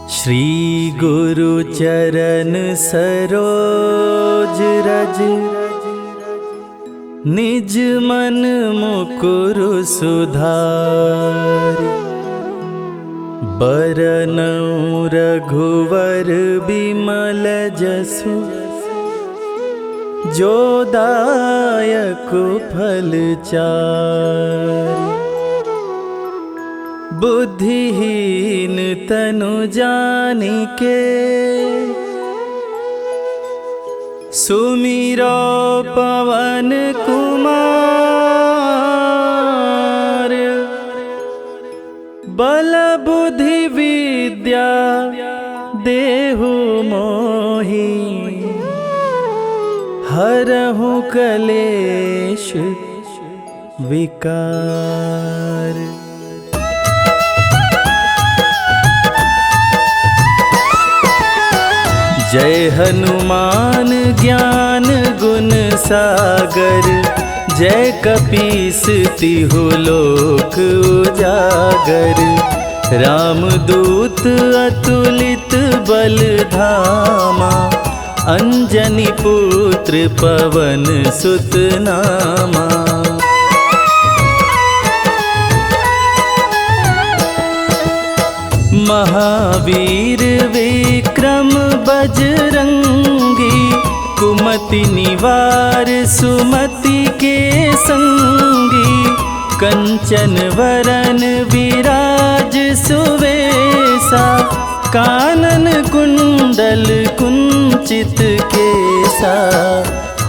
श्री गुरु चरण सरोज रज, निज मन मुकुरु सुधारि। बरनउँ रघुवर बिमल जसु, जो दायक फल चारि। बुद्धिहीन तनु जानिके, सुमिरो पवन कुमार। बल बुद्धि विद्या देहु मोहि, हरहु कलेश विकार। जय हनुमान ज्ञान गुण सागर, जय कपीस तिहु लोक उजागर। रामदूत अतुलित बल धामा, अंजनी पुत्र पवन सुत नामा। महावीर विक्रम बजरंगी, कुमति निवार सुमति के संगी। कंचन वरन विराज सुवेसा, कानन कुंडल कुंचित केसा।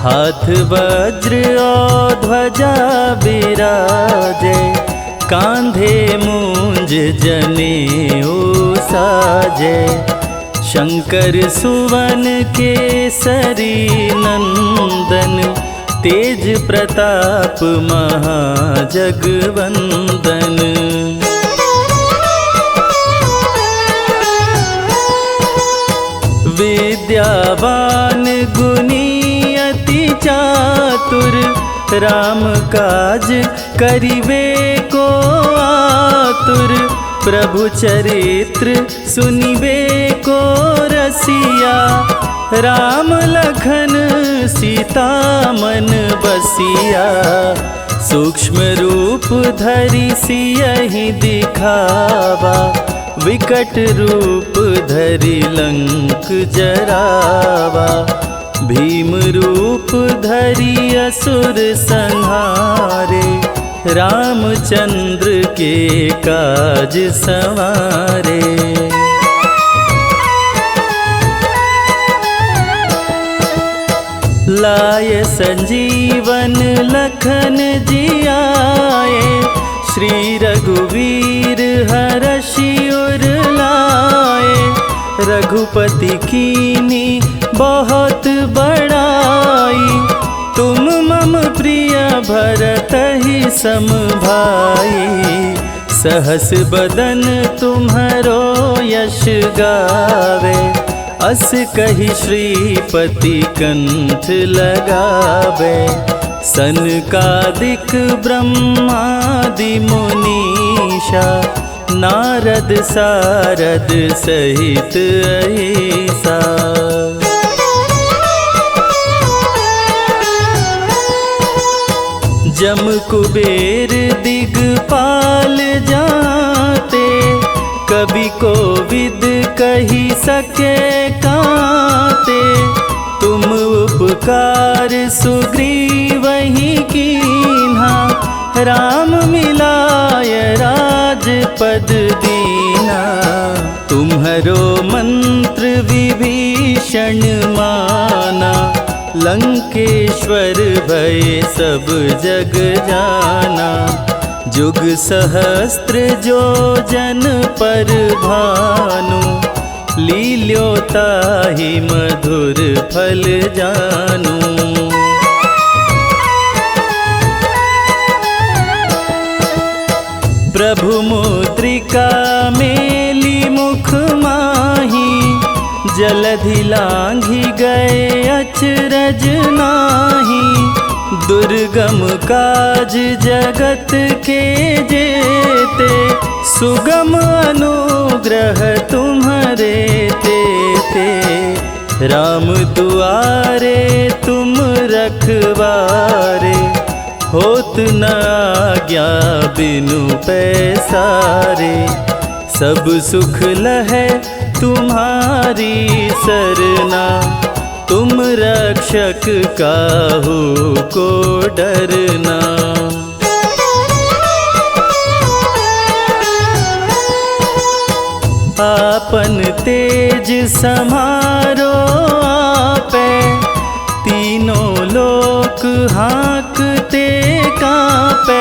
हाथ वज्र और ध्वजा बिराजे, कांधे मूंज जनेऊ साजे। शंकर सुवन केसरी नंदन, तेज प्रताप महाजगवंदन। विद्यावान गुणी अति चातुर, राम काज करिवे को आतुर। प्रभु चरित्र सुनिवे को रसिया, राम लखन सीता मन बसिया। सूक्ष्म रूप धरि सियहि दिखावा, विकट रूप धरि लंक जरावा। भीम रूप धरि असुर संहारे, रामचंद्र के काज संवारे। लाय संजीवन लखन जियाए, श्री रघुवीर हरषि उर लाए। रघुपति कीन्ही बहुत बड़ाई, तुम मम प्रिय भरतहि सम भाई। सहस बदन तुम्हरो यश गावे, अस कहि श्रीपति कंठ लगावे। सनकादिक ब्रह्मादि मुनीषा, नारद सारद सहित अहिसा। जम कुबेर दिगपाल जाते, कवि कोविद कहि सके काते। तुम उपकार सुग्रीवहि कीन्हा, राम मिलाय राजपद दीना। तुम्हरो मंत्र विभीषण माना, लंकेश्वर भय सब जग जाना। जुग सहस्त्र जो जन पर भानु, लील्योताहि मधुर फल जानू। प्रभु मुद्रिका मेली मुख माही, जलधि लांघि गए अचरज नाही। दुर्गम काज जगत के जेते, सुगम अनुग्रह तुम्हारे राम दुआरे तुम रखवारे, होत न आज्ञा बिनु पैसारे। सब सुख लहै तुम्हारी सरना, तुम रक्षक काहू को डरना। आपन तेज समारो आपे, तीनों लोक हाँकते कांपे।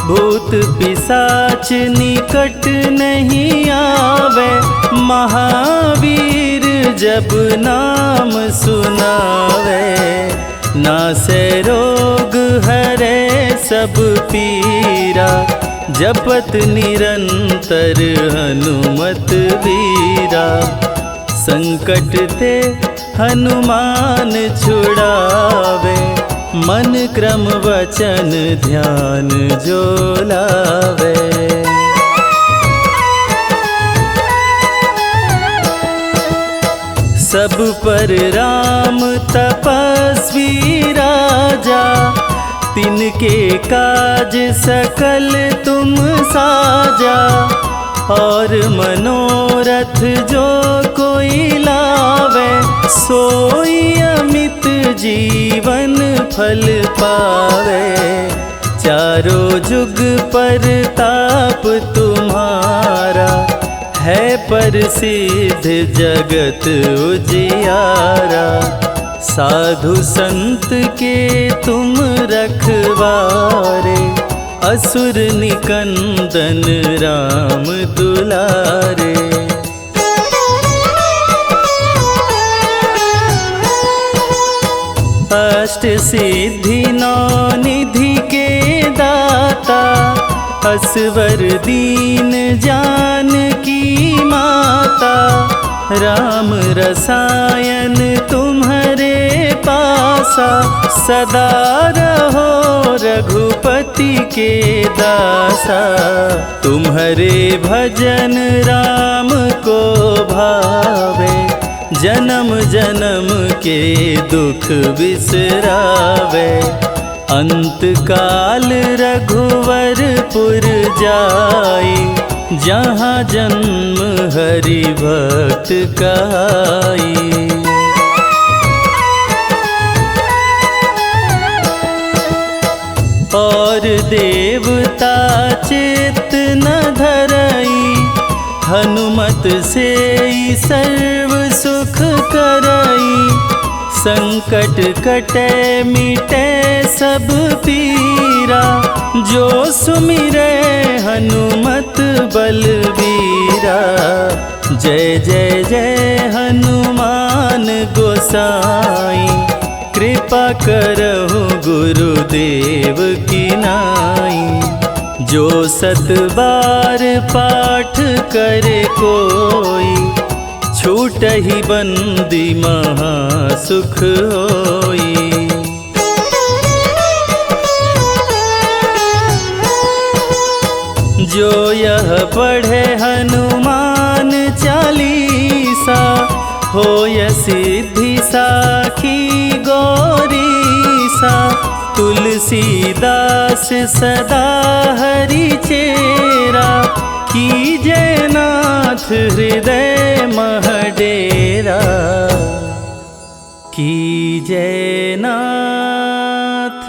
भूत पिशाच निकट नहीं आवे, महावीर जब नाम सुनावे। नासे रोग हरे सब पीरा, जपत निरंतर हनुमत वीरा। संकट ते हनुमान छुड़ावे, मन क्रम वचन ध्यान जो लावे। सब पर राम तपस्वी राजा, तिनके काज सकल तुम साजा। और मनोरथ जो कोई लावे, सोई अमित जीवन फल पावे। चारों जुग पर ताप तुम्हारा, है प्रसिद्ध जगत उजियारा। साधु संत के तुम रखवारे, असुर निकंदन राम दुलारे। अष्ट सिद्धि नौ निधि के दाता, असवर दीन जानकी माता। राम रसायन तुम्हारे पासा, सदा रहो रघुपति के दासा। तुम्हारे भजन राम को भावे, जन्म जन्म के दुख बिसरावे। अंत काल रघुवरपुर जाई, जहाँ जन्म हरि भक्त कहाई। और देवता चित्त न धरई, हनुमत से सर्व सुख करई। संकट कटे मिटे सब पीरा, जो सुमिरे हनुमत बलबीरा। जय जय जय हनुमान गोसाई, कृपा करहु गुरुदेव की नाई। जो सत बार पाठ करे कोई, छूटहि बंदी महा सुख होई। जो यह पढ़े हनुमान चालीसा, होय सिद्धि साखी गौरीसा। तुलसीदास सदा हरि चेरा, कीजय नाथ हृदय मह डेरा। कीजय नाथ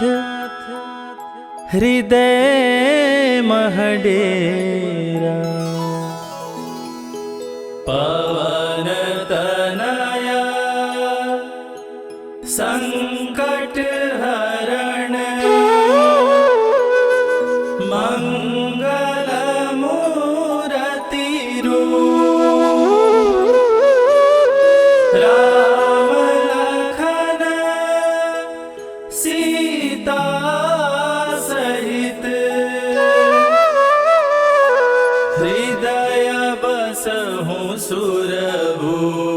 हृदय मह डेरा। पवन तनया संकट हरण, मंगल मूरति रूप। राम लखन सीता सहित, हृदय बसहु सुरभूप।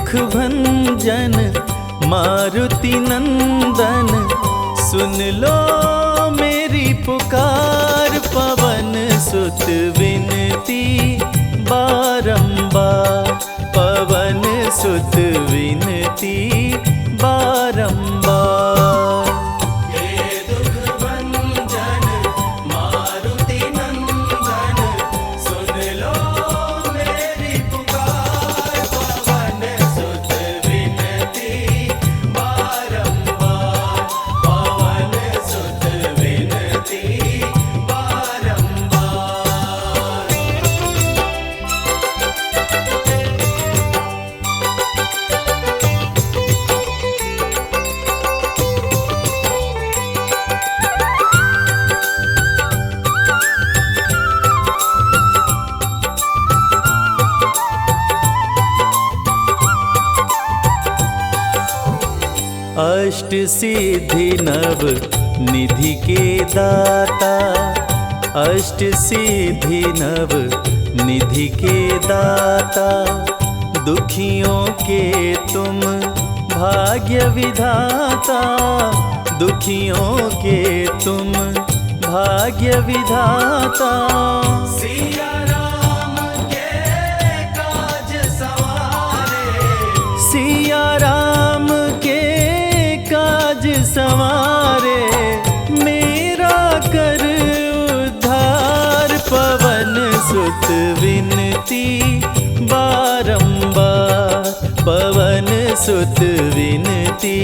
दुख भंजन मारुति नंदन, सुन लो मेरी पुकार। पवन सुत विनती बारंबार, पवन सुत विनती बारंबार। हे दुख भंजन मारुति नंदन, सुन लो मेरी पुकार। पवन सुत विनती बारंबार, पवन सुत विनती बारंबार। अष्ट सिद्धि नव निधि के दाता, अष्ट सिद्धि नव निधि के दाता। दुखियों के तुम भाग्य विधाता, दुखियों के तुम भाग्य विधाता। सिया राम के काज सवारे, सिया राम के काज संवारे, मेरा कर उद्धार। पवन सुत विनती बारंबार, पवन सुत विनती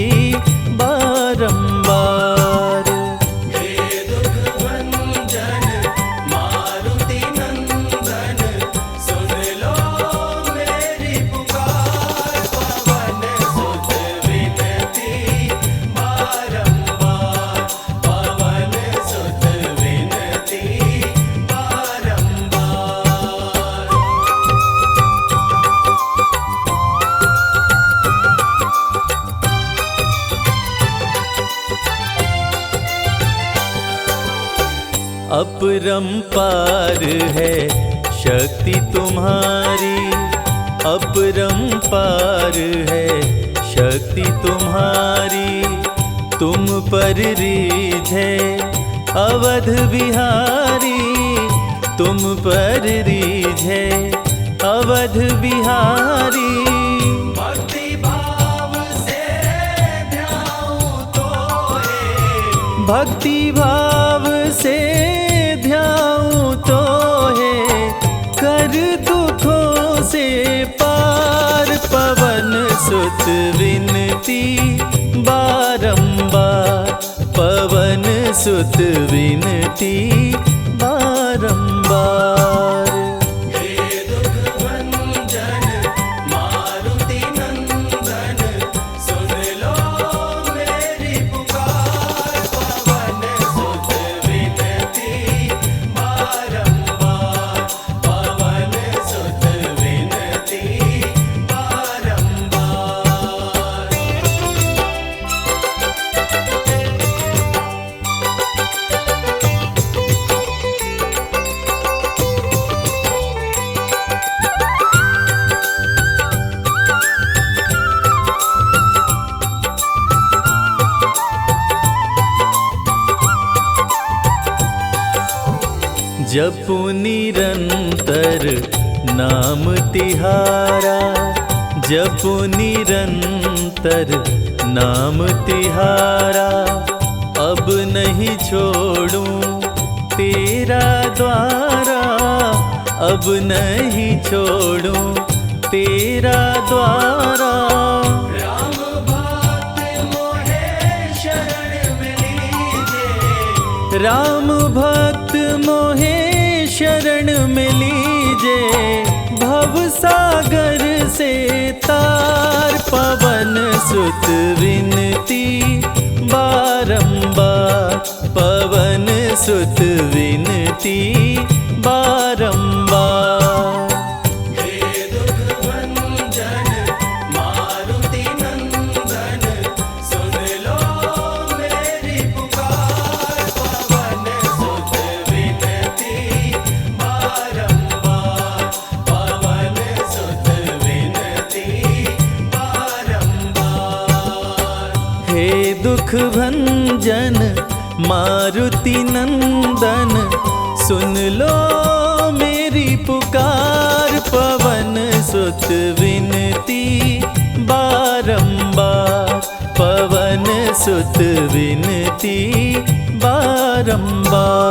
बारंबार। हे दुख भंजन मारुति नंदन, सुन लो मेरी पुकार। पवन सुत विनती बारंबार, पवन सुत विनती बारंबार। अपरंपार है शक्ति तुम्हारी, अपरंपार है शक्ति तुम्हारी। तुम पर रीझे अवध बिहारी, तुम पर रीझे अवध बिहारी। भक्ति भाव से ध्याऊं तोहे, भक्ति भाव से ध्याऊं तोहे, कर दुखों से पार। पवन सुत विनती बारंबार, पवन सुत विनती बारंबार। हे दुख भंजन मारुति नंदन, सुन लो मेरी पुकार। पवन सुत विनती बारंबार, पवन सुत विनती बारंबार। जपु निरंतर नाम तिहारा, जपु निरंतर नाम तिहारा। अब नहीं छोड़ूं तेरा द्वारा, अब नहीं छोड़ूं तेरा द्वारा। राम भक्त मोहे शरण में लीजे, राम भक्त मोहे शरण में लीजे। भव सागर से तार, पवन सुत विनती बारंबार, पवन सुत विनती बारंबार। हे दुख भंजन मारुति नंदन, सुन लो मेरी पुकार। पवन सुत विनती बारंबार, पवन सुत विनती बारंबार। दुख भंजन मारुति नंदन, सुन लो मेरी पुकार। पवन सुत विनती बारंबार, पवन सुत विनती बारंबार।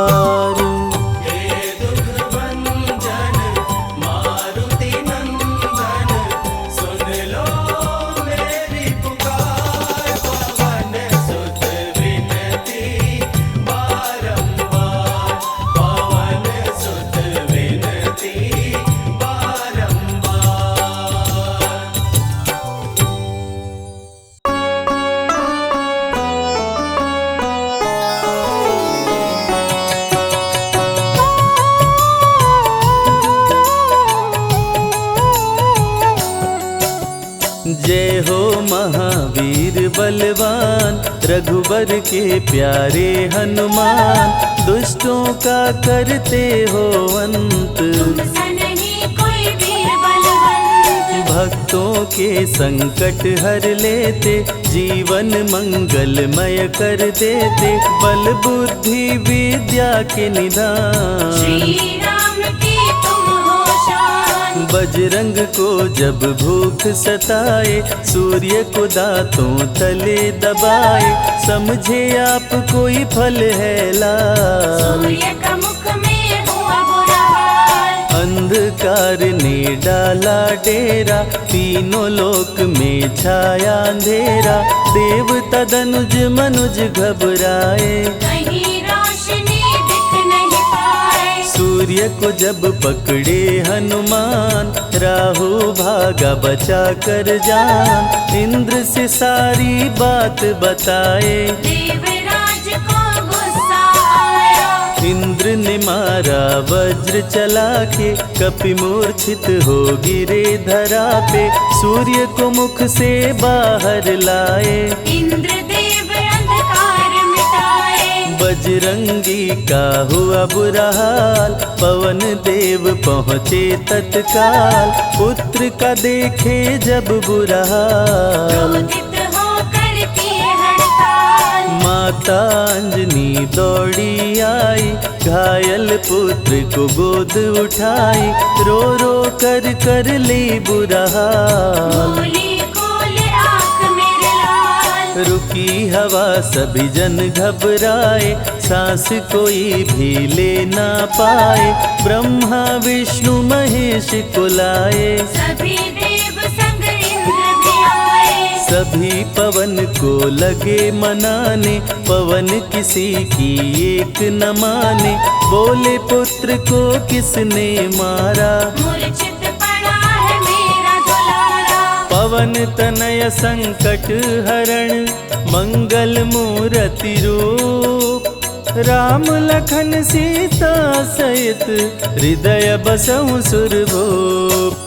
जय हो महावीर बलवान, रघुबर के प्यारे हनुमान। दुष्टों का करते हो अंत, तुम सा नहीं कोई वीर बलवंत। भक्तों के संकट हर लेते, जीवन मंगलमय कर देते। बल बुद्धि विद्या के निदान, श्री राम की तुम हो शान। बजरंग को जब भूख सताए, सूर्य को दांतों तले दबाए। समझे आप कोई फल है लाल, सूर्य का मुख में हुआ बुरा हाल। अंधकार ने डाला डेरा, तीनों लोक में छाया अंधेरा। देवता धनुज मनुज घबराए, कहीं रोशनी दिख नहीं पाए। सूर्य को जब पकड़े हनुमान, राहु भागा बचा कर जान। इंद्र से सारी बात बताए, देवराज को गुस्सा आया। इंद्र ने मारा वज्र चला के, कपि मूर्छित हो गिरे धरा पे। सूर्य को मुख से बाहर लाए, इंद्रदेव अंधकार मिटाए। बजरंगी का हुआ बुरा हाल, पवन देव पहुँचे तत्काल। पुत्र का देखे जब बुरा हाल, क्रोधित होकर किए हड़ताल। माता अंजनी दौड़ी आई, घायल पुत्र को गोद उठाई। रो रो कर ली बुरा हाल, बोली खोले आँख मेरे लाल। रुकी हवा सभी जन घबराए, सांस कोई भी ले ना पाए। ब्रह्मा विष्णु महेश को लाए, सभी देव संग इंद्र भी आए। सभी पवन को लगे मनाने। पवन किसी की एक न माने, बोले पुत्र को किसने मारा। मूर्छित पड़ा है मेरा दुलारा। पवन तनय संकट हरण, मंगल मूर्ति रूप। राम लखन सीता सहित, हृदय बसहु सुरभूप।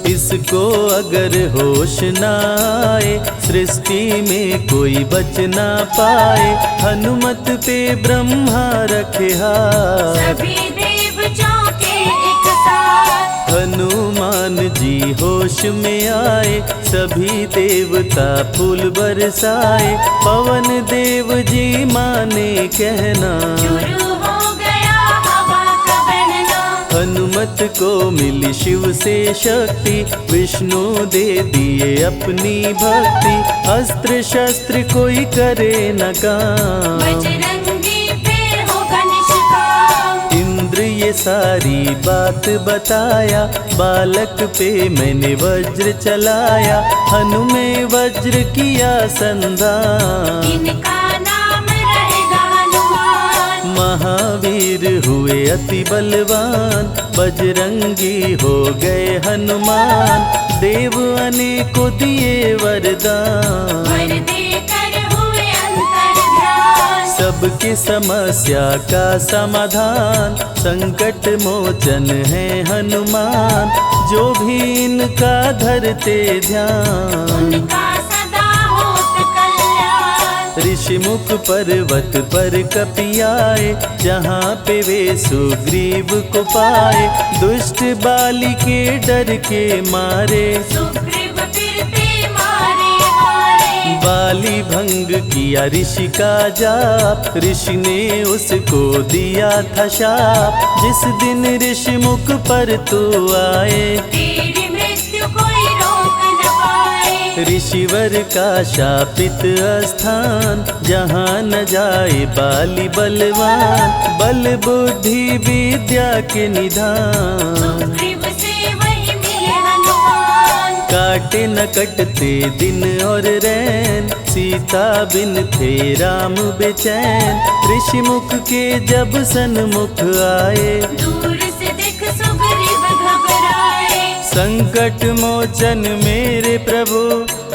इसको अगर होश न आए, सृष्टि में कोई बच ना पाए। हनुमत पे ब्रह्मा रखे हाथ, सभी देव चौके एक साथ। हनुमान जी होश में आए, सभी देवता फूल बरसाए। पवन देव जी माने कहना, शुरू हो गया हवा का बहना। हनुमत को मिली शिव से शक्ति, विष्णु दे दिए अपनी भक्ति। अस्त्र शस्त्र कोई करे न काम, बजरंगी पे होगा निष्काम। इंद्र ये सारी बात बताया, बालक पे मैंने वज्र चलाया। हनुमे वज्र किया संधान, इनका नाम रहेगा हनुमान। महावीर हुए अति बलवान, बजरंगी हो गए हनुमान। देव अनेको दिए वरदान, वर देकर हुए अंतर ध्यान। सबकी समस्या का समाधान, संकट मोचन है हनुमान। जो भी इनका धरते ध्यान, उनका सदा होत कल्याण। ऋषि मुख पर्वत पर कपि आए, जहाँ पे वे सुग्रीव को पाए। दुष्ट बाली के डर के मारे, सुग्रीव फिरते मारे हारे। बाली भंग किया ऋषि का जाप, ऋषि ने उसको दिया था शाप। जिस दिन ऋषि मुख पर तू आए, तेरी मृत्यु कोई रोक न पाए। ऋषिवर का शापित स्थान, जहाँ न जाए बाली बलवान। बल बुद्धि विद्या के निधान, सुग्रीव से वही मिले हनुमान। काटे न कटते दिन और रैन, सीता बिन थे राम बेचैन। ऋषि मुख के जब सन्मुख आए, दूर से देख सुग्रीव घबराए। संकट मोचन मेरे प्रभु,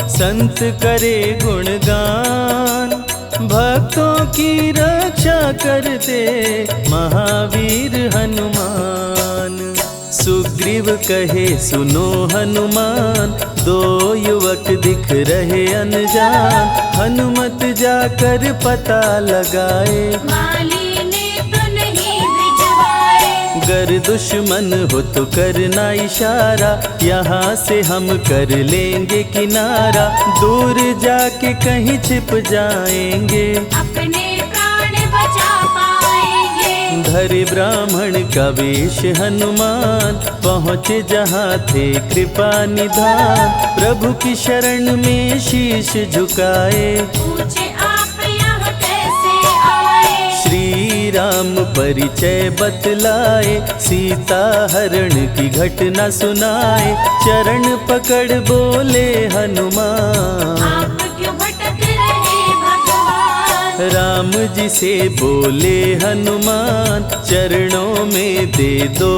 संत करे गुणगान। भक्तों की रक्षा करते महावीर हनुमान। सुग्रीव कहे सुनो हनुमान, दो युवक दिख रहे अनजान। हनुमत जाकर पता लगाए, माली ने तो नहीं भिजवाए। गर दुश्मन हो तो करना इशारा, यहाँ से हम कर लेंगे किनारा। दूर जाके कहीं छिप जाएंगे, अपने प्राण बचा पाएंगे। धरे ब्राह्मण का वेश हनुमान, पहुँचे जहाँ थे कृपा निधान। प्रभु की शरण में शीश झुकाए, पूछे आप यहाँ कैसे आए। श्री राम परिचय बतलाए, सीता हरण की घटना सुनाए। चरण पकड़ बोले हनुमान, आप क्यों भटक रहे भगवान। राम जी से बोले हनुमान, चरणों में दे दो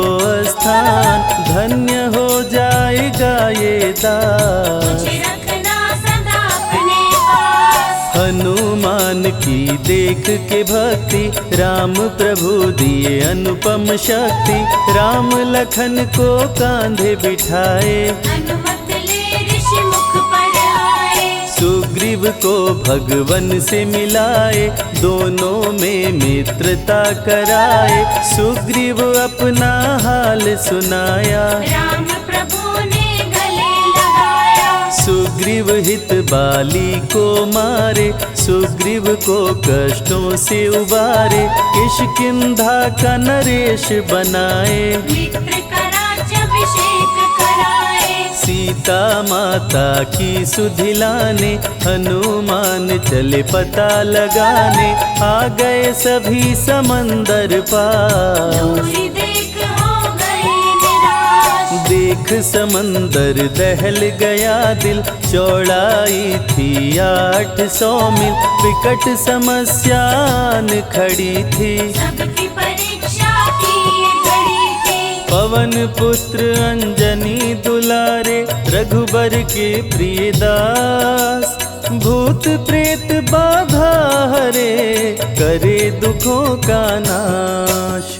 स्थान। धन्य हो जाएगा ये दास, मुझे रखना सदा अपने पास। हनुमान की देख के भक्ति, राम प्रभु दिए अनुपम शक्ति। राम लखन को कांधे बिठाए, अनुमत ले ऋषि मुख पर आए। सुग्रीव को भगवन से मिलाए, दोनों में मित्रता कराए। सुग्रीव अपना हाल सुनाया, राम प्रभु ने गले लगाया। सुग्रीव हित बाली को मारे, सुग्रीव को कष्टों से उबारे। किष्किंधा का नरेश बनाए, मित्र का राज्याभिषेक कराए। सीता माता की सुधि लाने, हनुमान चले पता लगाने। आ गए सभी समंदर पार, दूरी देख हो गए निराश। देख समंदर दहल गया दिल। चौड़ाई थी 800 मील, विकट समस्यान खड़ी थी। सबकी परीक्षा की ये घड़ी थी। पवन पुत्र अंजनी दुलारे, रघुबर के प्रिय दास। भूत प्रेत बाधा हरे, करे दुखों का नाश।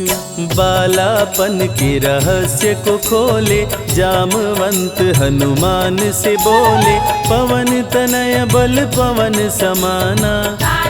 बालापन के रहस्य को खोले, जामवंत हनुमान से बोले। पवन तनय बल पवन समाना,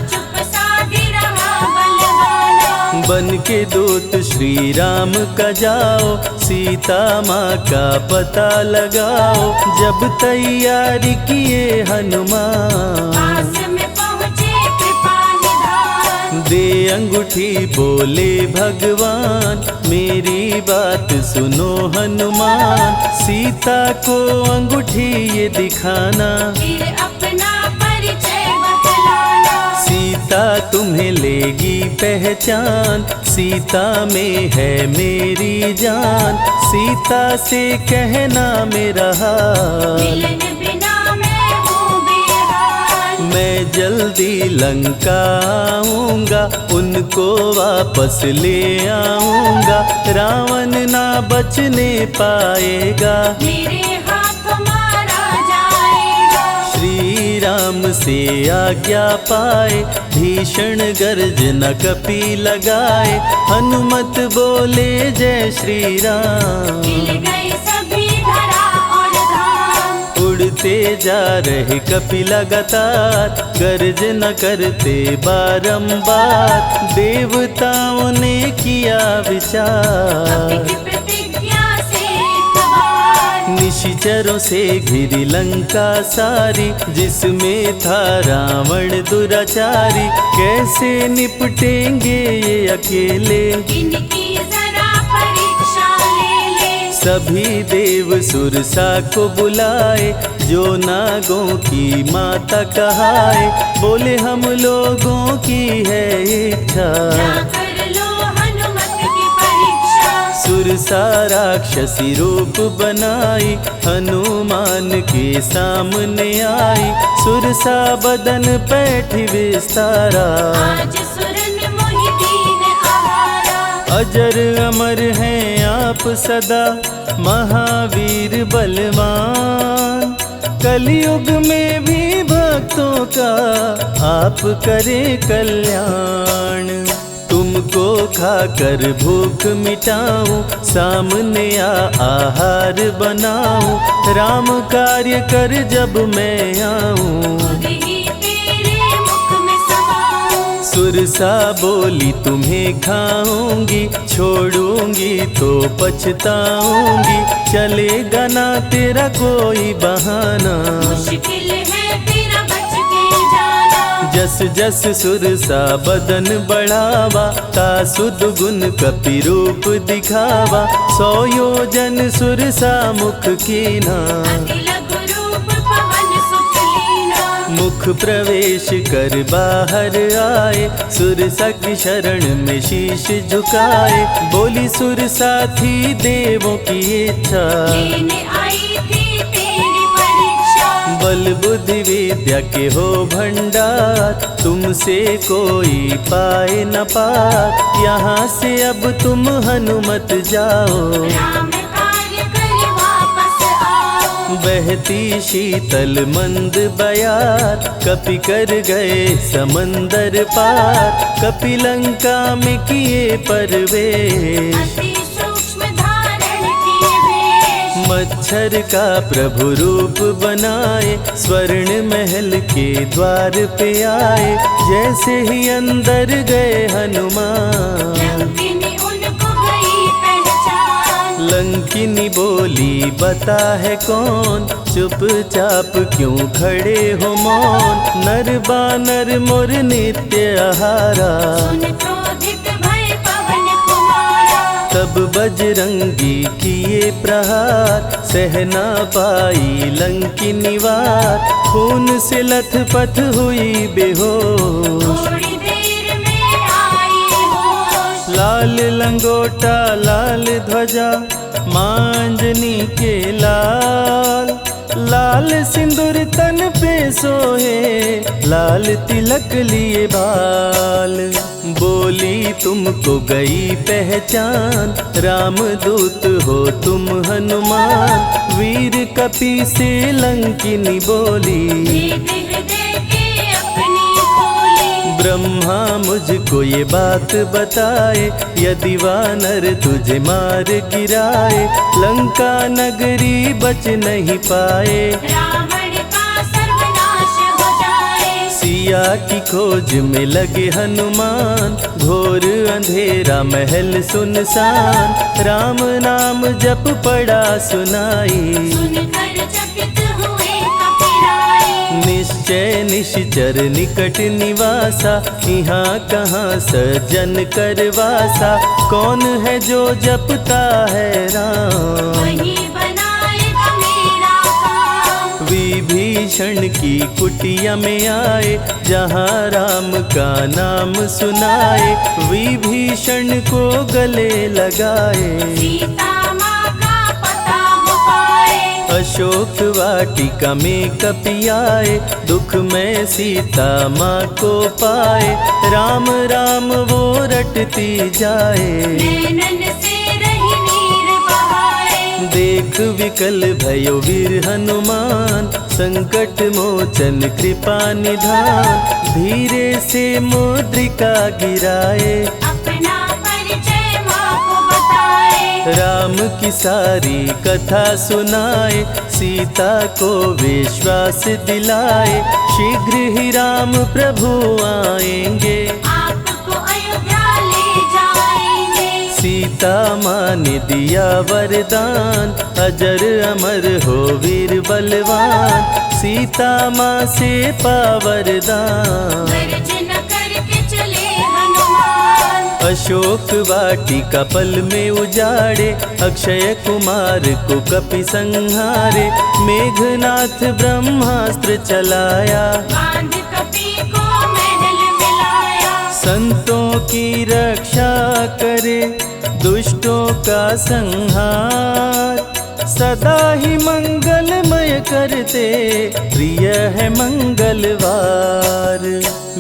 चुप साधी रहा बलवाना। बन के दूत श्री राम का जाओ, सीता माँ का पता लगाओ। जब तैयारी किए हनुमान, पास में पहुँचे कृपा निधान। दे अंगूठी बोले भगवान, मेरी बात सुनो हनुमान। सीता को अंगूठी ये दिखाना, फिर अपना परिचय बतलाना। सीता तुम्हें लेगी पहचान। सीता में है मेरी जान, सीता से कहना मेरा हाल। मिलन बिना मैं हूँ बेहाल। मैं जल्दी लंका आऊंगा, उनको वापस ले आऊंगा। रावण ना बचने पाएगा, मेरे हाथ मारा जाएगा। श्री राम से आज्ञा पाए, भीषण गर्जना कपि लगाए। हनुमत बोले जय श्री राम, मिल गए सभी धरा और धाम। उड़ते जा रहे कपि लगातार, गर्जना करते बारंबार। देवताओं ने किया विचार, कपि की प्रतिज्ञा से एक बार। निश निशाचरों से घिरी लंका सारी, जिसमें था रावण दुराचारी। कैसे निपटेंगे ये अकेले, इनकी जरा परीक्षा ले ले। सभी देव सुरसा को बुलाए, जो नागों की माता कहाए। बोले हम लोगों की है इच्छा, कर लो हनुमत की परीक्षा। सुरसा राक्षसी रूप बनाई, हनुमान के सामने आई। सुरसा बदन पैठ विस्तारा, आज सुरन मोहि दीन आहारा। अजर अमर हैं आप सदा, महावीर बलवान। कलयुग में भी भक्तों का आप करें कल्याण। तुमको खाकर भूख मिटाऊं, सामने आहार बनाऊं। राम कार्य कर जब मैं आऊं, खुद ही तेरे मुख में समाऊं। सुरसा बोली तुम्हें खाऊंगी, छोड़ूंगी तो पछताऊंगी। चलेगा ना तेरा कोई बहाना, मुश्किल है तेरा बच के जाना। जस जस सुरसा बदन बढ़ावा, तासुद गुण कपि रूप दिखावा। 100 योजन सुरसा मुख कीना, अति लघु रूप पवन सुत लीना। मुख प्रवेश कर बाहर आए, सुरसा की शरण में शीश झुकाए। बोली सुरसा थी देवों की इच्छा, लेने आई थी तेरी परीक्षा। बल बुद्धि विद्या के हो भंडार, तुमसे कोई पाए न पार। यहाँ से अब तुम हनुमत जाओ, राम कार्य कर वापस आओ। बहती शीतल मंद बयार, कपि कर गए समंदर पार। कपि लंका में किए प्रवेश, अति सूक्ष्म धारण किए वेश। मच्छर का प्रभु रूप बनाए, स्वर्ण महल के द्वार पे आए। जैसे ही अंदर गए हनुमान, लंकिनी उनको गई पहचान। लंकिनी बोली बता है कौन, चुपचाप क्यों खड़े हो मौन। नर बानर मोर नित्य आहारा, सुन क्रोधित भय पवन कुमारा। तब बजरंगी किए प्रहार, सहना पाई लंकिनी वार। खून से लथपथ हुई बेहोश, थोड़ी देर में आई होश। लाल लंगोटा लाल ध्वजा, मांजनी के लाल। लाल सिंदूर तन पे सोहे, लाल तिलक लिए बाल। बोली तुमको गई पहचान, रामदूत हो तुम हनुमान। वीर कपि से लंकिनी बोली, हृदय के अपनी खोली। ब्रह्मा मुझको ये बात बताए, यदि वानर तुझे मार गिराए। लंका नगरी बच नहीं पाए, रावण का सर्वनाश हो जाए। सिया की खोज में लगे हनुमान, घोर अंधेरा महल सुनसान। राम नाम जप पड़ा सुनाई, सुनकर चकित हुए कपिराए। निश्चय निश्चर निकट निवासा, यहाँ कहाँ सज्जन करवासा। कौन है जो जपता है राम, वही बनाएगा मेरा काम। विभीषण की कुटिया में आए, जहाँ राम का नाम सुनाए। विभीषण को गले लगाए, सीता माँ का पता हो पाए। अशोक वाटिका में कपि आए, दुख में सीता माँ को पाए। राम राम वो रटती जाए, नैनन से रही नीर बहाए। देख विकल भयो वीर हनुमान, संकट मोचन कृपा निधान। धीरे से मुद्रिका गिराए, अपना परिचय माँ को बताए। राम की सारी कथा सुनाए, सीता को विश्वास दिलाए। शीघ्र ही राम प्रभु आएंगे, आपको अयोध्या ले जाएंगे। सीता सीता माँ ने दिया वरदान, अजर अमर हो वीर बलवान, सीता माँ से पा वरदान। गर्जना करके चले हनुमान, अशोक वाटिका पल में उजाड़े, अक्षय कुमार को कपि संहारे, मेघनाथ ब्रह्मास्त्र चलाया, बांध कपि को महल मिलाया। संतों की रक्षा करे, दुष्टों का संहार, सदा ही मंगलमय करते, प्रिय है मंगलवार।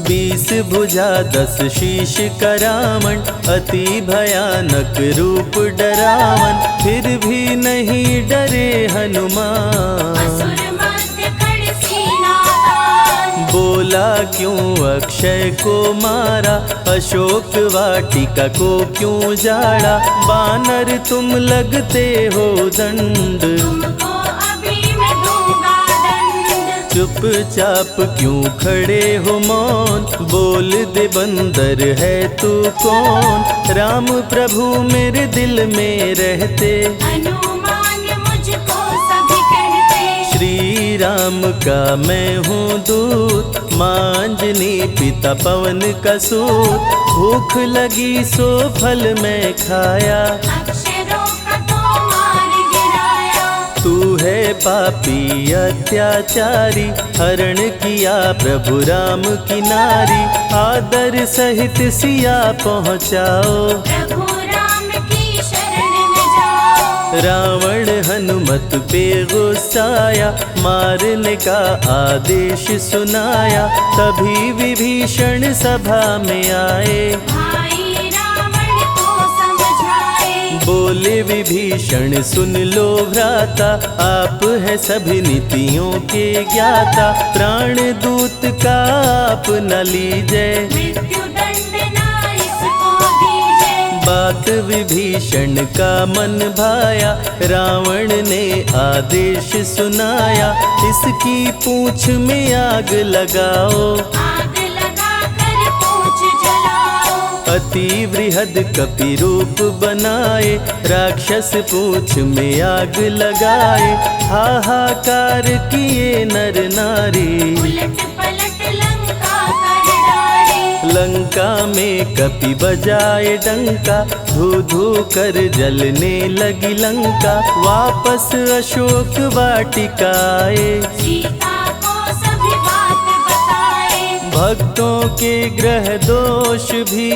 20 भुजा 10 शीश करावन, अति भयानक रूप डरावन, फिर भी नहीं डरे हनुमान। असुर मध्य खड़ सीना तान, बोला क्यों अक्षय को मारा, अशोक वाटिका को क्यों जाड़ा, बानर तुम लगते हो दंड, तुमको अभी मैं दूंगा दंड। चुपचाप क्यों खड़े हो मौन, बोल दे बंदर है तू कौन, राम प्रभु मेरे दिल में रहते, हनुमान मुझको सभी कहते। श्री राम का मैं हूँ दूत, मांजनी पिता पवन का सूत, भूख लगी सो फल मैं खाया, अक्षरों का तो मार गिराया। तू है पापी अत्याचारी, हरण किया प्रभु राम की नारी, आदर सहित सिया पहुँचाओ, प्रभु राम की शरण में जाओ। रावण हनुमत पे गुस्साया, मारने का आदेश सुनाया, तभी विभीषण सभा में आए, भाई रावण को समझाए। बोले विभीषण सुन लो भ्राता, आप है सभी नीतियों के ज्ञाता, प्राण दूत का आप न लीजिए, मृत्यु दंड ना इसको दीजिए। बात विभीषण का मन भाया, रावण ने आदेश सुनाया, इसकी पूंछ में आग लगाओ, आग लगा कर पूछ जलाओ। अति वृहद कपि रूप बनाए, राक्षस पूंछ में आग लगाए, हाहाकार किए नर नारी, उलट पलट लंका कर डाले। लंका में कपि बजाए डंका, धू धू कर जलने लगी लंका, वापस अशोक वाटिका आए, सीता को सभी बात बताए। भक्तों के ग्रह दोष भी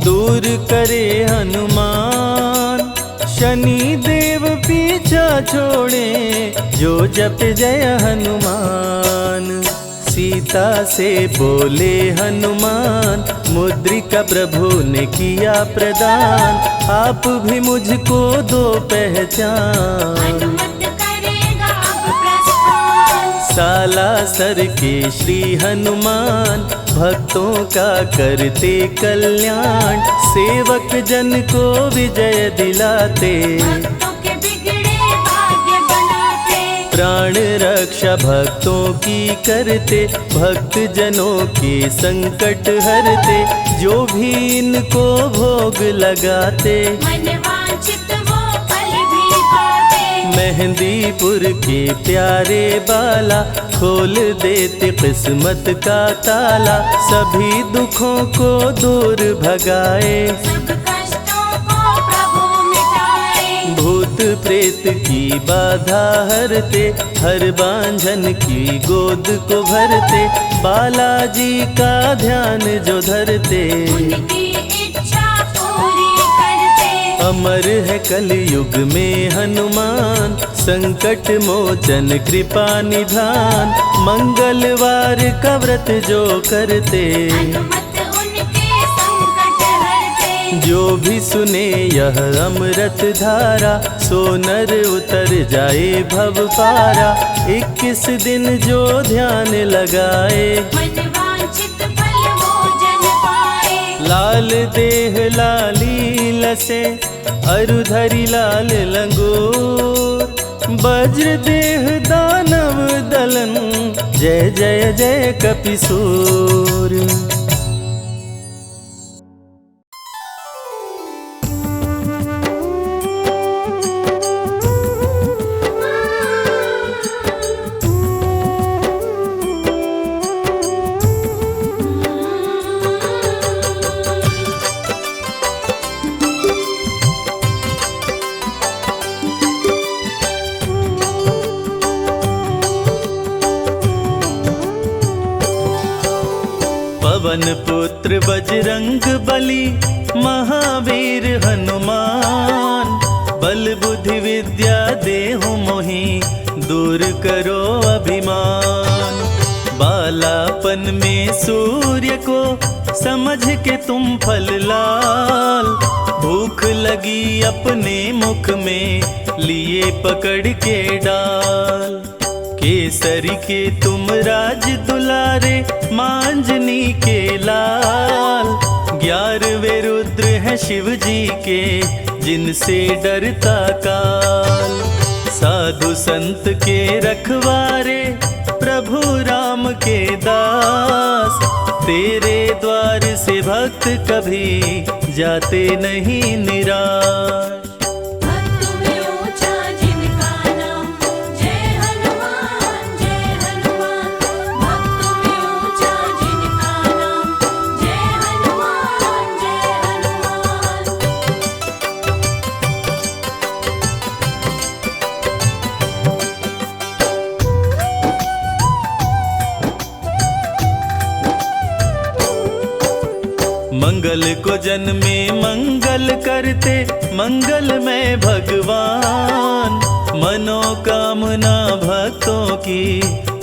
दूर करे हनुमान, शनि देव पीछा छोड़े, जो जप जय हनुमान। सीता से बोले हनुमान, मुद्रिका प्रभु ने किया प्रदान, आप भी मुझको दो पहचान। अनुमत करेगा अब प्रस्थान, सालासर के श्री हनुमान, भक्तों का करते कल्याण, सेवक जन को विजय दिलाते, भक्तों के बिगड़े भाग्य बनाते। प्राण रक्षा भक्तों की करते, भक्त जनों के संकट हरते, जो भी इनको भोग लगाते, मन वांछित वो फल भी पाते। मेहंदीपुर के प्यारे बाला, खोल देते किस्मत का ताला, सभी दुखों को दूर भगाए, सब कष्टों को प्रभु मिटाए। भूत प्रेत की बाधा हरते, हर बांझन की गोद को भरते, बालाजी का ध्यान जो धरते, उनकी इच्छा पूरी करते। अमर है कलयुग में हनुमान, संकट मोचन कृपा निधान, मंगलवार का व्रत जो करते, अनुमत उनके संकट हरते। जो भी सुने यह अमृत धारा, सो नर उतर जाए भव पारा, 21 दिन जो ध्यान लगाए, मन वांछित फल भोजन पाए। लाल देह लाली लसे, अरुधरी लाल लंगूर, वज्र देह दानव दलन, जय जय जय कपिसूर। पवन पुत्र बजरंग बली, महावीर हनुमान। बल बुद्धि विद्या देहु मोहि, दूर करो अभिमान। बालापन में सूर्य को, समझ के तुम फल लाल। भूख लगी अपने मुख में, लिए पकड़ के डाल। केसरी के तुम राज दुलारे, मांजनी के लाल। 11वें रुद्र हैं शिव जी के, जिनसे डरता काल। साधु संत के रखवारे, प्रभु राम के दास। तेरे द्वार से भक्त कभी, जाते नहीं निराश। भक्त में ऊंचा जिनका नाम, जय हनुमान जय हनुमान। भक्त में ऊंचा जिनका नाम, जय हनुमान जय हनुमान। मंगल को जन्मे मंगल करते, मंगल में भगवान। मनोकामना भक्तों की,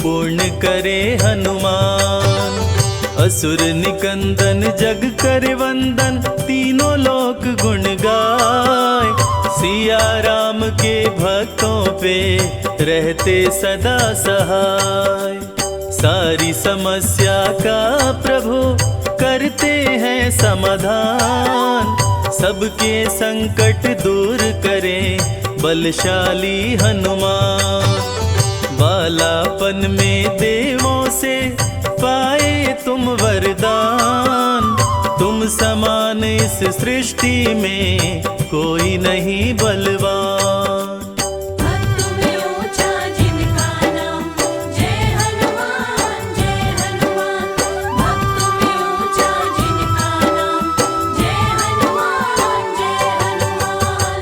पूर्ण करे हनुमान। असुर निकंदन जग करे वंदन, तीनों लोक गुण गाय। सिया राम के भक्तों पे, रहते सदा सहाय। सारी समस्या का प्रभु, करते हैं समाधान। सबके संकट दूर करें, बलशाली हनुमान। बालापन में देवों से, पाए तुम वरदान। तुम समान इस सृष्टि में, कोई नहीं बलवान। भक्त में ऊंचा जिनका नाम, जय हनुमान जय हनुमान। भक्त में ऊंचा जिनका नाम, जय हनुमान जय हनुमान।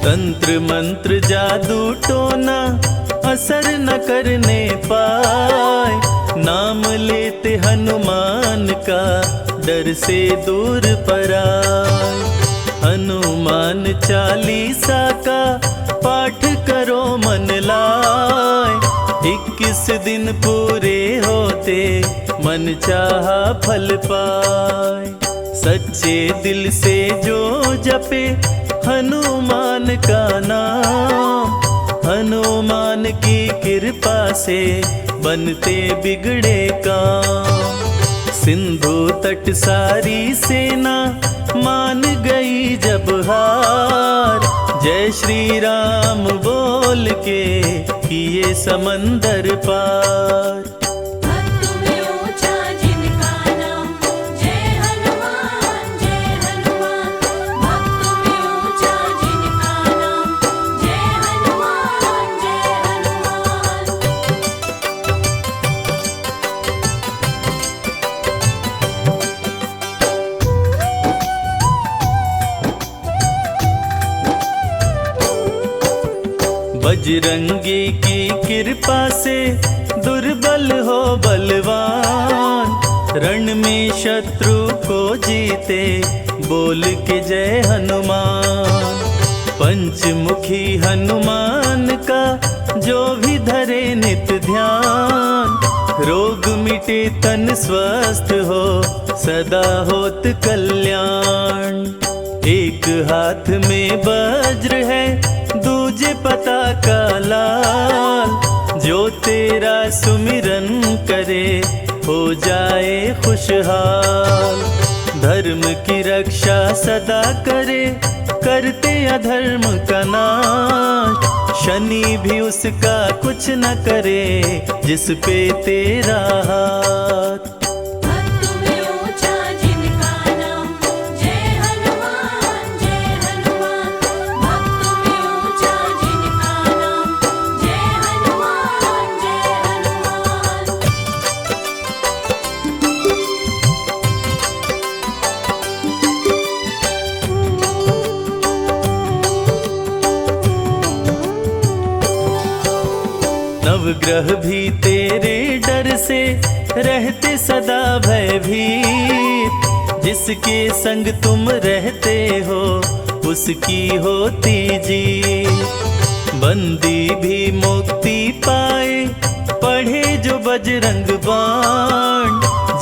तंत्र मंत्र जादू टोना, असर न करने पाए। नाम लेते हनुमान का, डर से दूर पराए। हनुमान चालीसा का, पाठ करो मन लाए। 21 दिन पूरे होते, मन चाहा फल पाए। सच्चे दिल से जो जपे, हनुमान का नाम। हनुमान की कृपा से, बनते बिगड़े काम। सिंधु तट सारी सेना, मान गई जब हार। जय श्री राम बोल के, किए समंदर पार। भक्त में ऊंचा जिनका नाम, जय हनुमान जय हनुमान। भक्त में ऊंचा जिनका नाम, जय हनुमान जय हनुमान। बजरंगी की कृपा से, दुर्बल हो बलवान। रण में शत्रु को जीते, बोल के जय हनुमान। पंचमुखी हनुमान का, जो भी धरे नित ध्यान। रोग मिटे तन स्वस्थ हो, सदा होत कल्याण। एक हाथ में वज्र है, दूजे पता का लाल। जो तेरा सुमिरन करे, हो जाए खुशहाल। धर्म की रक्षा सदा करे, करते अधर्म का नाश। शनि भी उसका कुछ न करे, जिस पे तेरा हाथ। भक्त में ऊंचा जिनका नाम, जय हनुमान जय हनुमान। भक्त में ऊंचा जिनका नाम, जय हनुमान जय हनुमान। नवग्रह भी तेरे डर से रहते सदा भयभीत। जिसके संग तुम रहते हो उसकी होती जीत। बंदी भी मुक्ति पाए पढ़े जो बजरंग बाण।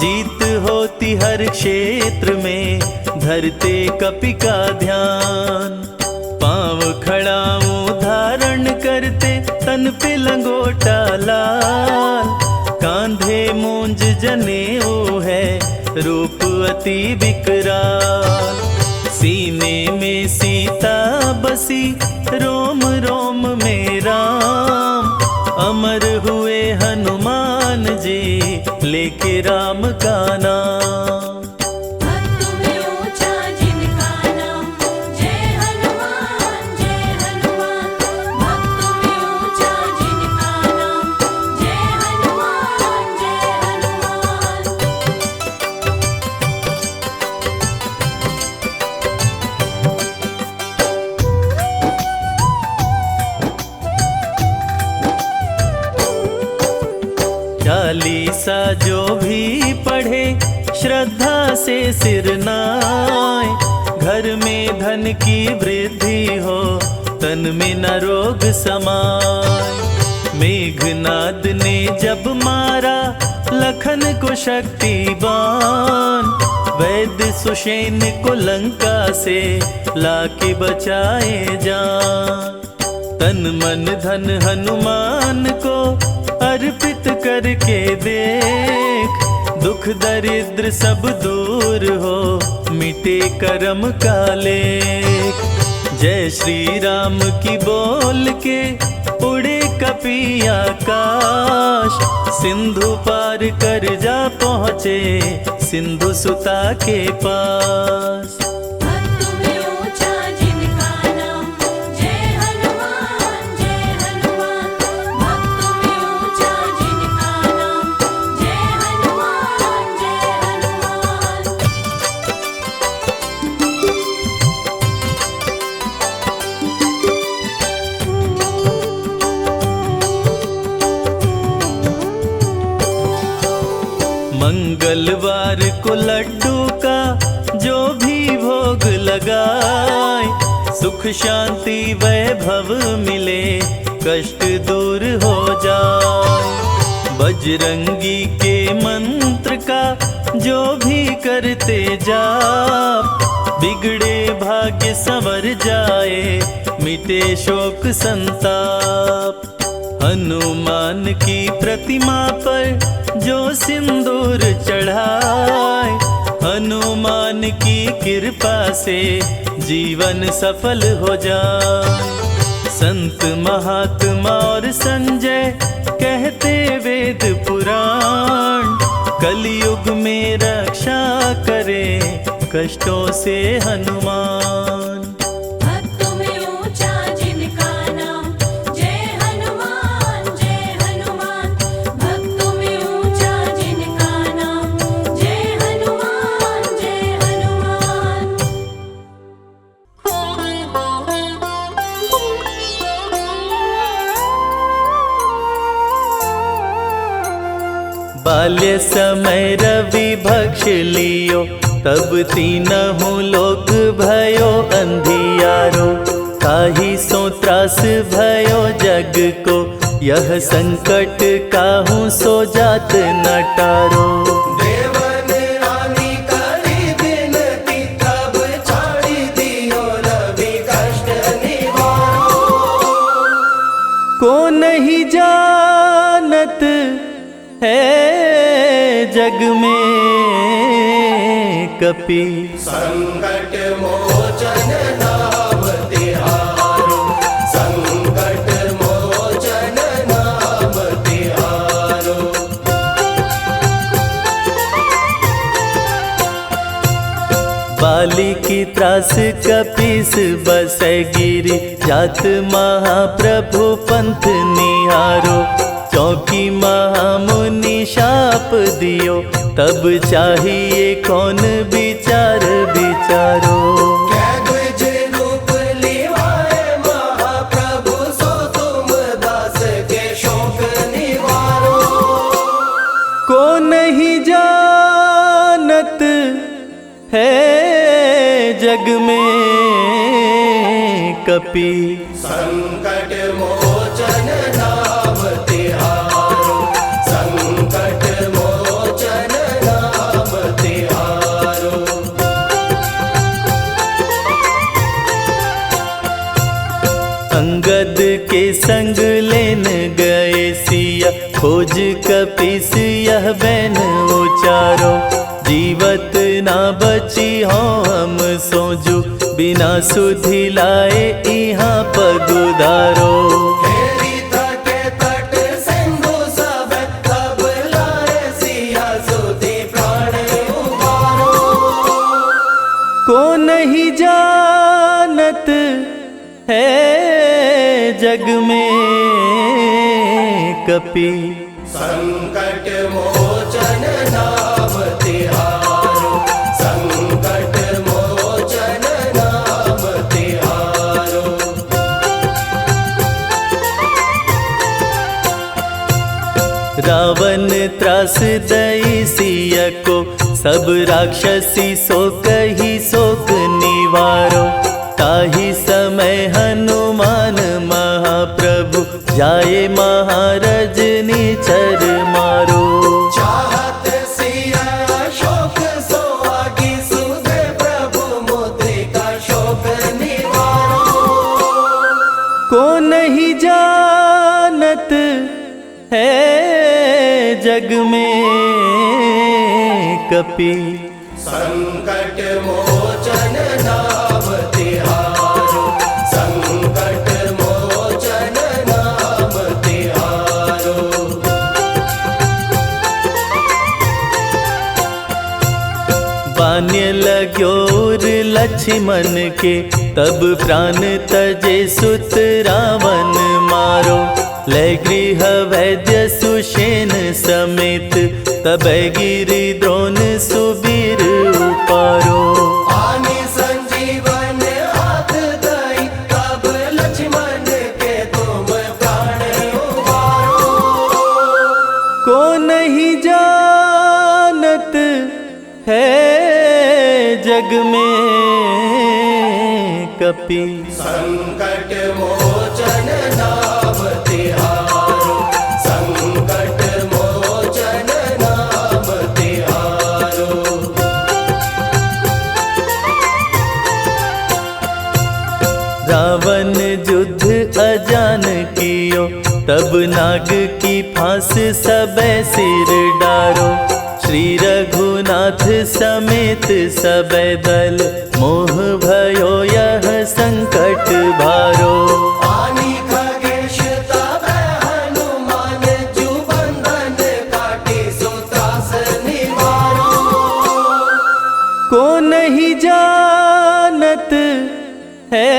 जीत होती हर क्षेत्र में धरते कपि का ध्यान। पांव खड़ाऊं धारण करते तन पे लंगोटा लाल। कांधे मूंज जनेऊ है रूप अति विकराल। सीने में सीता बसी रोम रोम में राम। अमर हुए हनुमान जी लेके राम का नाम। भक्त में ऊंचा जिनका नाम जय हनुमान जय हनुमान। भक्त में ऊंचा जिनका नाम जय हनुमान जय हनुमान। चालीसा जो भी पढ़े श्रद्धा से सिर नाय। घर में धन की वृद्धि हो तन में न रोग समाय। मेघनाद ने जब मारा लखन को शक्तिवान। वैद्य सुषेण को लंका से लाके बचाए जान। तन मन धन हनुमान को अर्पित करके देख। दुख दरिद्र सब दूर हो मिटे कर्म का लेख। जय श्री राम की बोल के उड़े कपि आकाश। सिंधु पार कर जा पहुँचे सिंधु सुता के पास। भक्त में ऊंचा जिनका नाम जय हनुमान जय हनुमान। भक्त में ऊंचा जिनका नाम जय हनुमान जय हनुमान। मंगलवार को लड्डू का जो भी भोग लगाए। सुख शांति वैभव मिले कष्ट दूर हो जाए। बजरंगी के मंत्र का जो भी करते जाप। बिगड़े भाग्य संवर जाए मिटे शोक संताप। हनुमान की प्रतिमा पर जो सिंदूर चढ़ाए। हनुमान की कृपा से जीवन सफल हो जाए। संत महात्मा और संजय कहते वेद पुराण। कलयुग में रक्षा करे कष्टों से हनुमान। भक्त में ऊंचा जिनका नाम जय हनुमान जय हनुमान। भक्त में ऊंचा जिनका नाम जय हनुमान जय हनुमान। बाल्य समय रवि भक्ष लियो तब तीनहु लोक भयो अंधियारो। काहि सो त्रास भयो जग को यह संकट काहू सो जात न टारो। देवन रानी करी बिनती तब छाड़ी दियो रवि कष्ट निवारो। को नहीं जानत है जग में कपि। संकट मोचन नाम तिहारो। संकट मोचन नाम तिहारो। बाली की त्रास कपीस बसै गिरि। जात महाप्रभु पंथ निहारो। चौकी महामुनि शाप दियो तब चाहिए कौन विचार विचारो। क्या द्विज रूप लिवाए महाप्रभु सो तुम दास के शोक कपि। संकट मोचन नाम तिहारो, संकट मोचन नाम तिहारो। अंगद के संग लेन गए सिया, खोज कपीस यह बैन उचारो। जीवत ना बची हो हम सोजू, बिना सुधि लाए यहाँ पगुधारो। हेरी थके तट सिंधु सब, तब लाए सिया सुधि प्राण उबारो। को नहीं जानत है जग में कपि। संकट मोचन नाम तिहारो, संकट मोचन नाम तिहारो। रावण त्रास दई सिया को, सब राक्षसी सो कही शोक निवारो। ताहि समय हनुमान महाप्रभु, जाए महाराज निचर मारो। चाहत सिया शोक सोहागी, सुधे प्रभु मुद्रिका शोक निवारो। को नहीं जानत है जग में कपि। संकट मोचन नाम तिहारो, संकट मोचन नाम तिहारो। बान्य लग्योर लक्ष्मण के, तब प्राण तजे सुत रावण मारो। ले गृह वैद्य सुषेण समेत, तब गिरि द्रोण सुबीर उपारो। आनि संजीवन हाथ दई, तब लक्ष्मण के तुम प्राण उबारो। को नहीं जानत है जग में कपि। संकट मोचन नाम तिहारो, संकट मोचन नाम तिहारो। रावण युद्ध अजान कियो, तब नाग की फांस सबे सिर डारो। श्री रघुनाथ समेत सबे दल, मोह भयो यह संकट भारो। आनि खगेश तब हनुमान, जु बंधन काटी सुत्रास निवारो। को नहीं जानत है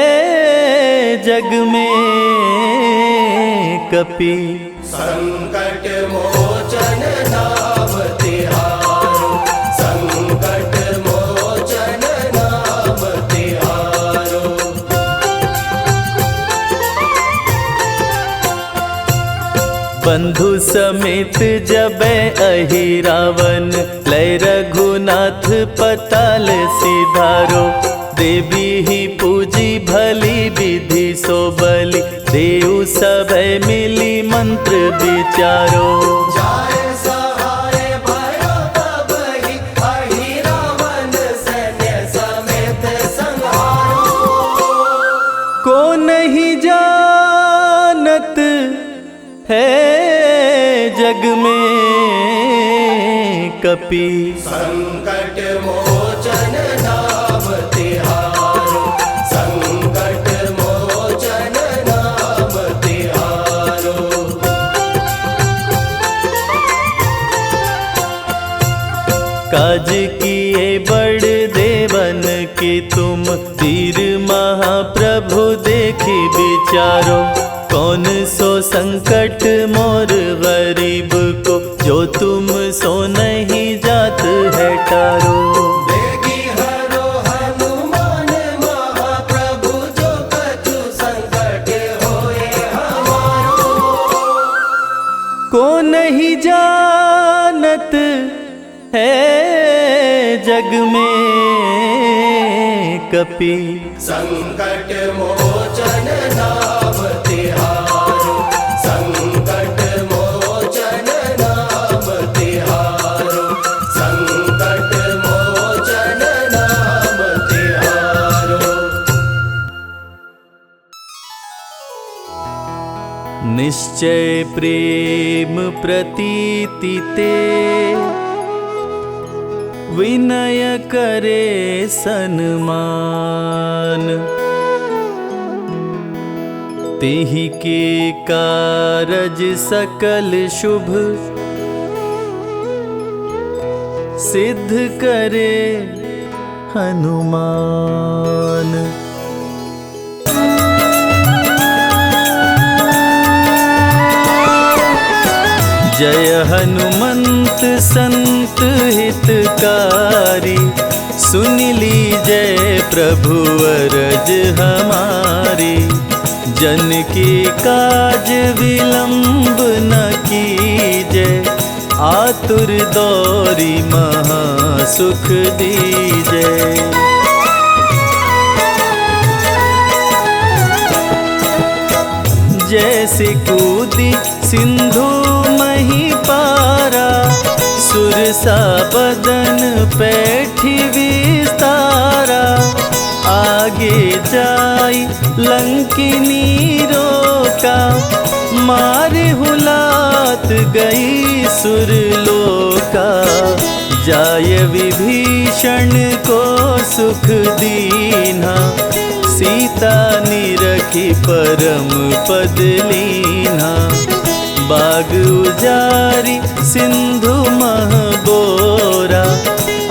जग में कपि। संकट मोचन नाम तिहारो, संकट मोचन नाम तिहारो। बंधु समेत जबै अहि रावण, लय रघुनाथ पताल सिधारो। देवी ही पूजी भली विधि सो बलि, देव सभै मिली मंत्र विचारो। जाए सहाय भयो तब ही, अहि रावण सैन्य समेत संहारो। को नहीं जानत है जग में कपि। संकट मोचन नाम तिहारो, संकट मोचन नाम तिहारो। काज किए बड़ देवन के तुम, वीर महाप्रभु देखी विचारो। कौन सो संकट मोर गरीब को, जो तुम सो नहीं जात है टारो। देगी हरो हनुमान महाप्रभु, जो कछु संकट होए हमारो। को नहीं जानत है जग में कपि संकट मोचन नाम तिहारो, संकट मोचन नाम तिहारो, संकट मोचन नाम तिहारो। निश्चय प्रेम प्रतीति ते विनय करे सन्मान। तेहि के कारज सकल शुभ सिद्ध करे हनुमान। जय हनुमंत संत हितकारी, सुन लीजय प्रभु अरज हमारी। जन के काज विलंब न कीजय, आतुर दौरी महा सुख दीजय। जैसे कूदी सिंधु मही पारा, सुरसा बदन पैठी विस्तारा। आगे जाई लंकिनी रोका, मारे हुलात गई सुरलोका। जाय विभीषण को सुख दीना, सीता निरखी परम पद लीना। बाग उजारी सिंधु मह बोरा,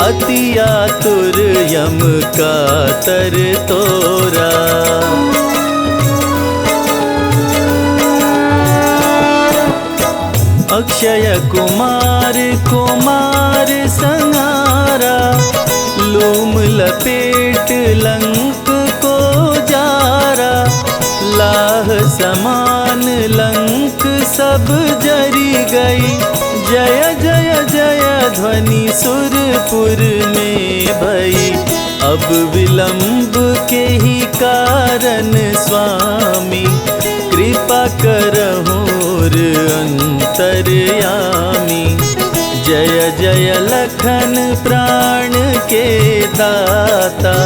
अति आतुर यम का तर तोरा। अक्षय कुमार कुमार संहारा, लूम लपेट लंक को जारा। लाह समान लंक सब जरी गई, जय जय जय ध्वनि सुरपुर में भई। अब विलंब के ही कारण स्वामी, कृपा करहुर अंतर्यामी। जय जय लखन प्राण के दाता,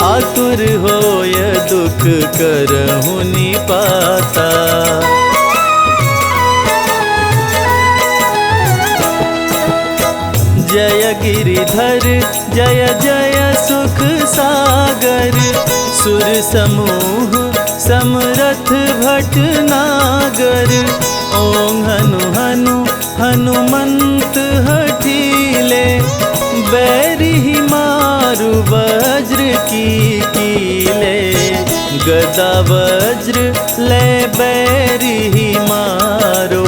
आतुर होय दुख करहु निपाता। जय गिरिधर जय जय सुख सागर, सुर समूह समरथ भटनागर। ओम हनु हनु हनुमंत हठीले, बैरी मारु वज्र की कीले। गदा वज्र ले बैरी मारो,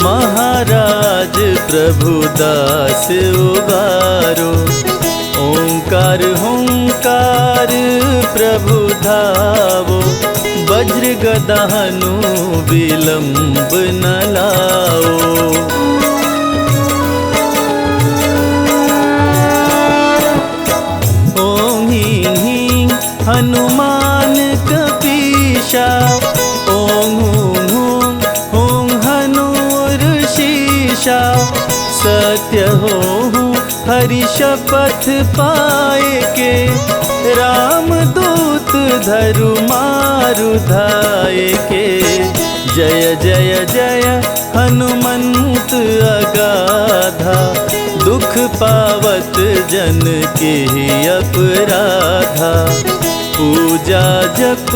महाराज प्रभु दास उबारो। ओंकार हुंकार प्रभु धावो, वज्र गदा हनु विलंब न लाओ। ओम ह्रीं ह्रीं हनुमान कपीशा, ओम हूं हूं हूं हनुर्शीशा। सत्य हो हरि शपथ पाए के, राम दूत धरु मारु धाये के। जय जय जय हनुमंत अगाधा, दुख पावत जन के अपराधा। पूजा जप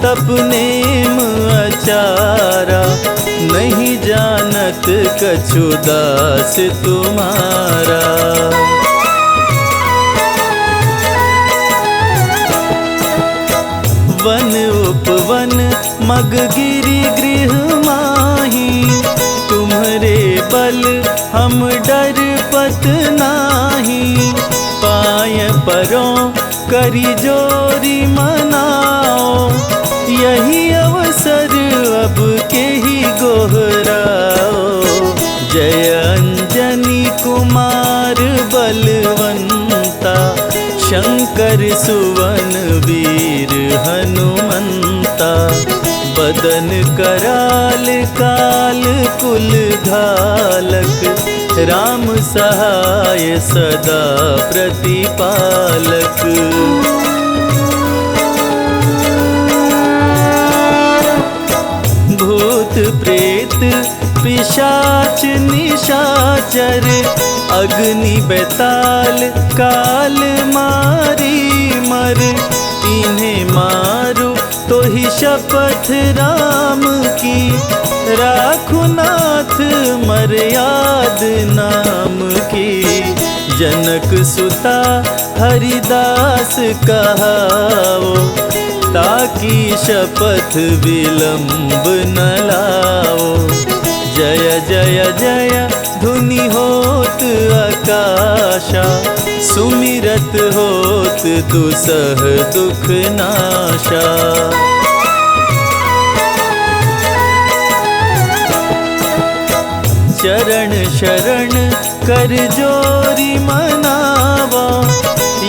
तप नेम आचारा, नहीं जानत कछु दास तुम्हारा। वन उपवन मग गिरि गृह माही, तुम्हारे बल हम डर पत नाही। पाय परों करी जोरी मनाओ, यही अवसर अब के ही गोहराओ। जय अंजनी कुमार बलवंता, शंकर कर सुवन वीर हनुमंता, बदन कराल काल कुल घालक, राम सहाय सदा प्रतिपालक। भूत प्रेत पिशाच निशाचर, अग्नि बेताल काल मारी मर, इन्हें मारो तो ही शपथ राम की, राखो नाथ मर्याद नाम की। जनक सुता हरिदास कहाओ, ताकि शपथ विलंब न लाओ। जय जय जय धुनि होत आकाशा, सुमिरत होत दुसह दुख नाशा। चरण शरण कर जोरी मनावा,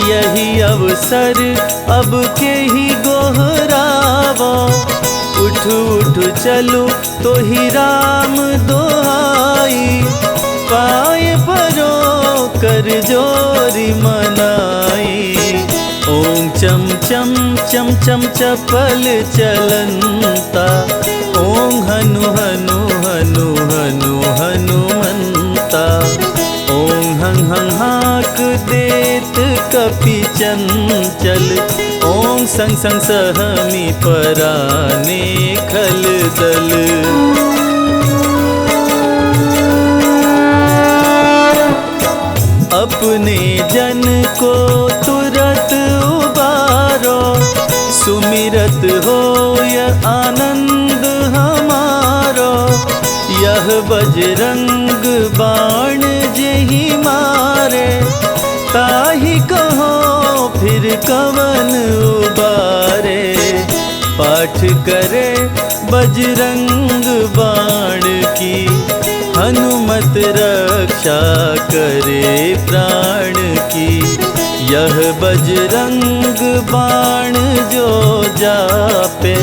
यही अवसर अब के ही गोहरावा। उठ उठ चलो तो ही राम दोहाई, पाए परो कर जोरी मनाई। ओम चम चम चम चम चपल चलंता, ओम हनु हनु हनु हनु हनुमंता। ओम हं हं हाक देत कपि चंचल, ओम संग संग सहमी पराने खल दल। अपने जन को तुरत उबारो, सुमिरत होय आनंद हमारो। यह बजरंग बाण जेहि मारे, ताहि कहो फिर कवन उबारे। पाठ करे बजरंग बाण की, हनुमत रक्षा करे प्राण की। यह बजरंग बाण जो जापे,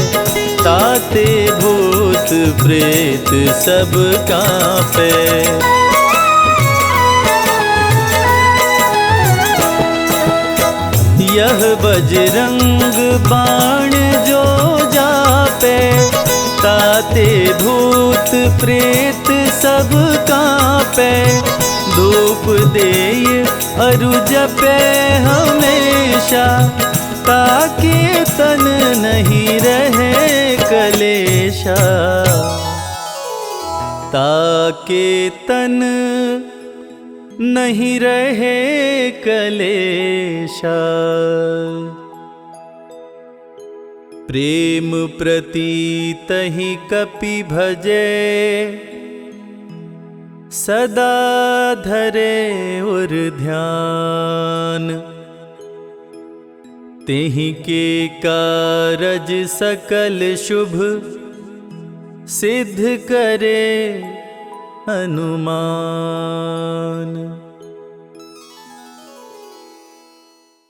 ताते भूत प्रेत सब कांपे। यह बजरंग बाण जो जापे, ताते भूत प्रेत सब कांपे। धूप देय अरु जपे हमेशा, ताके तन नहीं रहे कलेशा। ताके तन नहीं रहे कलेशा। प्रेम प्रतीतहि कपि भजे, सदा धरे उर ध्यान। तेहि के कारज सकल शुभ, सिद्ध करे हनुमान।